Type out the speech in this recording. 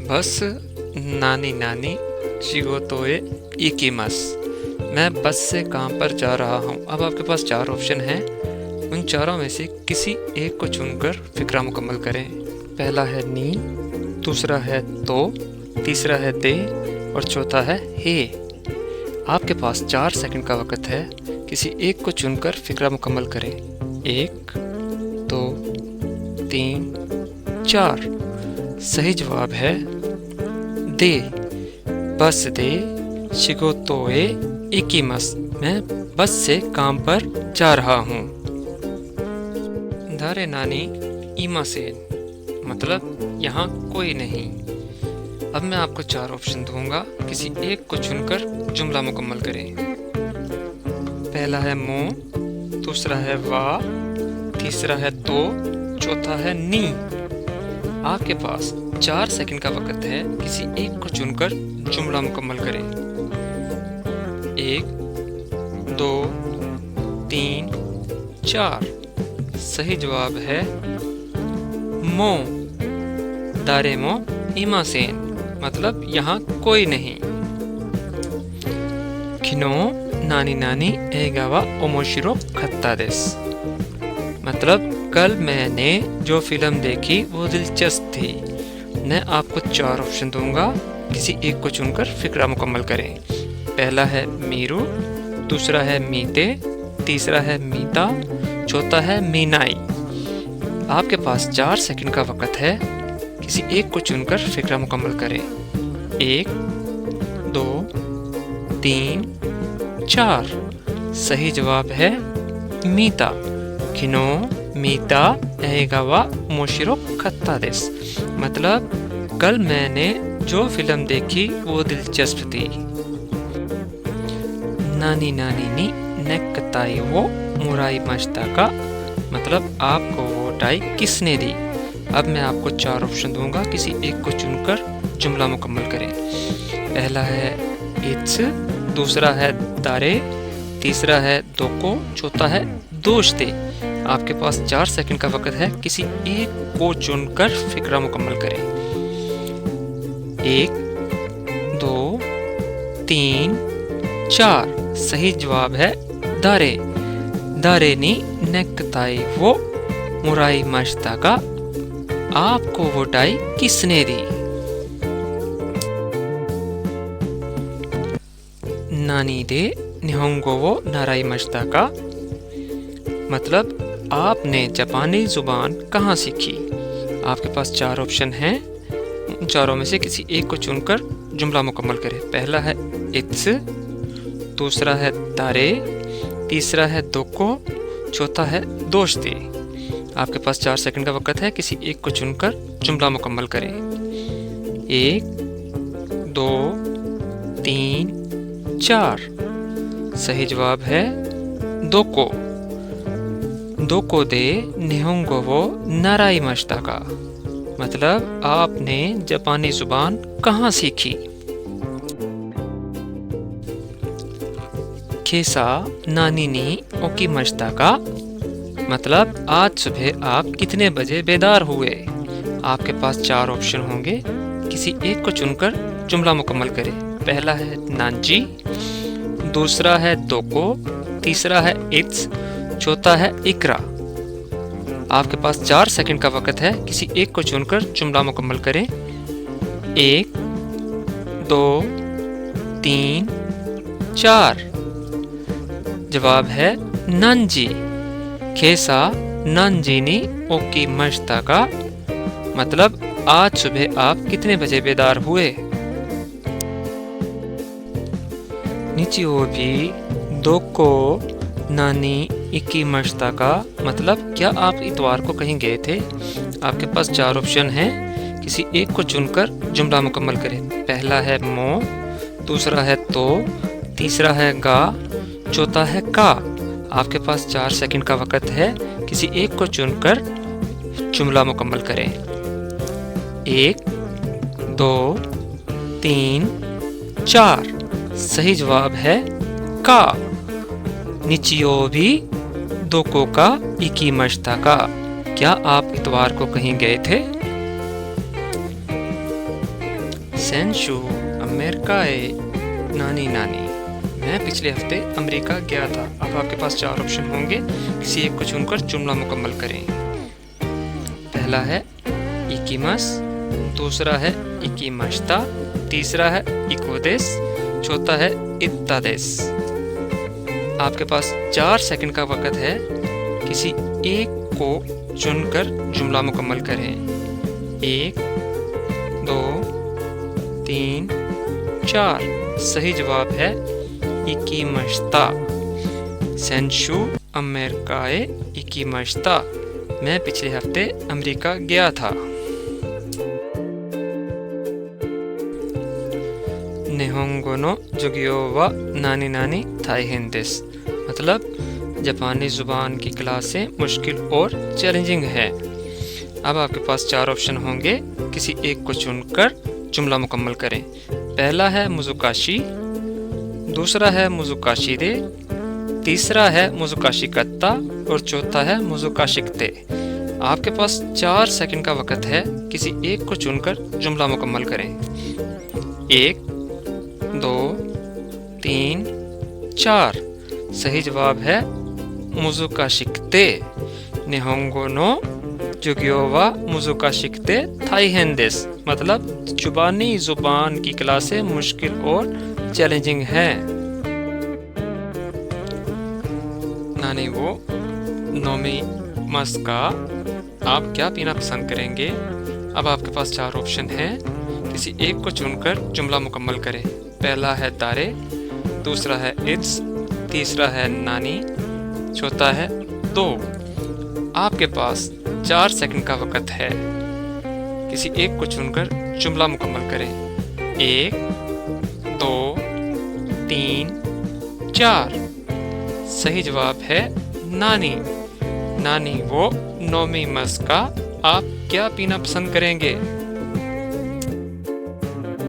बस नानी नानी शिगोतोए इकीमस। मैं बस से काम पर जा रहा हूँ। अब आपके पास 4 ऑप्शन हैं। उन चारों में से किसी एक को चुनकर फिक्रा मुकम्मल करें। पहला है नी, दूसरा है तो, तीसरा है दे और चौथा है हे। आपके पास 4 सेकंड का वक्त है। किसी एक को चुनकर फिक्रा मुकम्मल करें। 1, 2, 3, 4। सही जवाब है दे। बस दे शिगोतोए इकीमस। मैं बस से काम पर जा रहा हूँ। दारे नानी इमासेन मतलब यहाँ कोई नहीं। अब मैं आपको 4 ऑप्शन दूंगा। किसी एक को चुनकर जुमला मुकम्मल करें। पहला है मो, दूसरा है वा, तीसरा है तो, चौथा है नी। आपके पास 4 सेकंड का वक्त है। किसी एक को चुनकर जुमला मुकम्मल करें। 1, 2, 3, 4। सही जवाब है मो। दारे मो इमासेन मतलब यहाँ कोई नहीं। किनो नानी नानी एगावा ओमोशिरो खत्ता देस मतलब कल मैंने जो फिल्म देखी वो दिलचस्प थी। मैं आपको 4 ऑप्शन दूंगा। किसी एक को चुनकर फिक्रा मुकम्मल करें। पहला है मीरू, दूसरा है मीते, तीसरा है मीता, चौथा है मीनाई। आपके पास 4 सेकंड का वक्त है। किसी एक को चुनकर फिक्रा मुकम्मल करें। 1, 2, 3, 4। सही जवाब है मीता। किनो मीता एगावा मोशिरो खत्ता देस मतलब कल मैंने जो फिल्म देखी वो दिलचस्प थी। नानी नानी नी नेक्ताई वो मुराई मश्ता का मतलब आपको वो टाई किसने दी। अब मैं आपको 4 ऑप्शन दूंगा। किसी एक को चुनकर जुमला मुकम्मल करें। पहला है इट्स, दूसरा है दारे, तीसरा है दोको, चौथा है दोस्ते। आपके पास 4 सेकंड का वक्त है। किसी एक को चुनकर फिक्रा मुकम्मल करें। 1, 2, 3, 4। सही जवाब है दारे। दारे नी नेक्ताई वो मुराई मश्ता का आपको वो टाई किसने दी। नानी दे निहोंगो वो नाराई मश्ता का मतलब आपने जापानी जुबान कहाँ सीखी। आपके पास 4 ऑप्शन हैं। उन चारों में से किसी एक को चुनकर जुमला मुकम्मल करें। पहला है इट्स, दूसरा है दारे, तीसरा है दोको, चौथा है दोस्ती। आपके पास 4 सेकंड का वक्त है। किसी एक को चुनकर जुमला मुकम्मल करें। 1, 2, 3, 4। सही जवाब है दोको। दोको दे निहोंगो वो नाराई मश्ता का मतलब आपने जापानी जुबान कहाँ सीखी। केसा नानी नी ओकी मश्ता का मतलब आज सुबह आप कितने बजे बेदार हुए। आपके पास 4 ऑप्शन होंगे। किसी एक को चुनकर जुमला मुकम्मल करें। पहला है नांजी, दूसरा है दोको, तीसरा है इट्स, चौथा है इकरा। आपके पास 4 सेकंड का वक्त है। किसी एक को चुनकर जुमला मुकम्मल करें। 1, 2, 3, 4। जवाब है नांजी। केसा नांजी नी ओकी मश्ता का मतलब आज सुबह आप कितने बजे बेदार हुए। निचियोबी दोको नानी इकी मश्ता का मतलब क्या आप इतवार को कहीं गए थे। आपके पास 4 ऑप्शन हैं। किसी एक को चुनकर जुमला मुकम्मल करें। पहला है मो, दूसरा है तो, तीसरा है गा, चौथा है का। आपके पास 4 सेकंड का वक्त है। किसी एक को चुनकर जुमला मुकम्मल करें। 1, 2, 3, 4। सही जवाब है का। निचियोबी दोको का इकी मश्ता का क्या आप इतवार को कहीं गए थे। सेंशु अमेरिका नानी नानी, मैं पिछले हफ्ते अमेरिका गया था। अब आपके पास 4 ऑप्शन होंगे, किसी एक को चुनकर जुमला मुकम्मल करें। पहला है इकीमस, दूसरा है इकीमश्ता, तीसरा है इकोदेस, चौथा है इत्तादेस। आपके पास 4 सेकंड का वक्त है, किसी एक को चुनकर जुमला मुकम्मल करें। 1 2 3 4। सही जवाब है इकीमश्ता। सेंशु अमेरिकाए इकीमश्ता, मैं पिछले हफ्ते अमेरिका गया था। निहोंगो नो जुगियो वा नानी नानी ताइहेन देस, मतलब जापानी ज़ुबान की क्लासें मुश्किल और चैलेंजिंग है। अब आपके पास 4 ऑप्शन होंगे, किसी एक को चुनकर जुमला मुकम्मल करें। पहला है मुजुकाशी, दूसरा है मुजुकाशी दे, तीसरा है मुजुकाशी कत्ता और चौथा है मुजुकाशिकते। आपके पास 4 सेकंड का वक्त है, किसी एक को चुनकर जुमला मुकम्मल करें। 1 2 3 4। सही जवाब है मुजुकाशिकते। निहोंगो नो जुगियो वा मुजुकाशिकते ताइहेन देस, मतलब जुबानी ज़ुबान की क्लासें मुश्किल और चैलेंजिंग है। नानी वो नोमी मस्का, आप क्या पीना पसंद करेंगे? अब आपके पास 4 ऑप्शन हैं, किसी एक को चुनकर जुमला मुकम्मल करें। पहला है दारे, दूसरा है इट्स, तीसरा है नानी, चौथा है दो। आपके पास 4 सेकंड का वक्त है, किसी एक को चुनकर जुमला मुकम्मल करें। 1 2 3 4। सही जवाब है नानी। नानी वो नोमी मस्का, आप क्या पीना पसंद करेंगे?